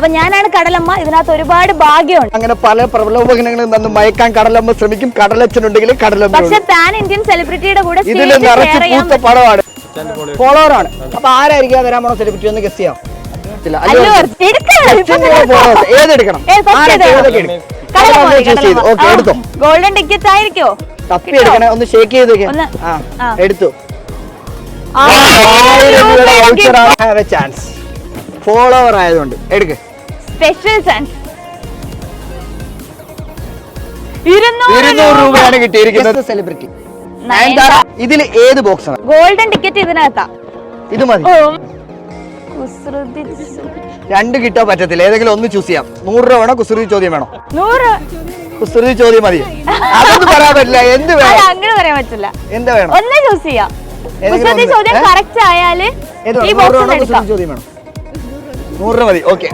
അപ്പൊ ഞാനാണ് കടലമ്മ. ഇതിനകത്ത് ഒരുപാട് ഭാഗ്യമുണ്ട്. അങ്ങനെ പല പ്രലോഭനങ്ങളിൽ നിന്ന് മയക്കാൻ കടലമ്മ ശ്രമിക്കും. കടലച്ഛനുണ്ടെങ്കിൽ കടലമ്മ. പക്ഷെ പാൻ ഇന്ത്യൻ സെലിബ്രിറ്റിയുടെ കൂടെ ഇതിൽ നിറച്ച് പൂത്ത പടമാണ്. ഫോളോവറാണ്. അപ്പൊ ആരായിരിക്കും തരാൻ പോണ സെലിബ്രിറ്റി ഒന്ന് ഗസ് ചെയ്യാം. ഏതെടുക്കണം? എടുത്തോ. ഗോൾഡൻ ടിക്കറ്റ് ആയിരിക്കോ? തപ്പി എടുക്കണേ. ഒന്ന് ഷേക്ക് ചെയ്ത് എടുത്തു. ചാൻസ് ഫോളോവർ ആയതുകൊണ്ട് എടുക്ക്. Special chance. 200 രൂപയാണ് കിട്ടിയിരിക്കുന്നത്. സെലിബ്രിറ്റി ഇതിൽ ഏത് ബോക്സ് ആണ്? ഗോൾഡൻ ടിക്കറ്റ് ഇതിനകത്താ. ഇത് മതി. 2 കിട്ടാൻ പറ്റത്തില്ല. ഏതെങ്കിലും ഒന്ന് ചൂസ് ചെയ്യാം. 100 രൂപ വേണോ? കുസൃതി ചോദ്യം വേണോ? 100. കുസൃതി ചോദ്യം മതി. അതൊന്നും പറയാൻ പറ്റില്ല. എന്ത് വേണം? അങ്ങനെ പറയാൻ പറ്റില്ല. എന്ത് വേണം? ഒന്ന് ചൂസ് ചെയ്യാം. കുസൃതി ചോദ്യം കറക്റ്റ് ആയാല് ഈ ബോക്സ് എടുക്കാം. ചോദ്യം വേണം. 100 രൂപ മതി. ഓക്കെ.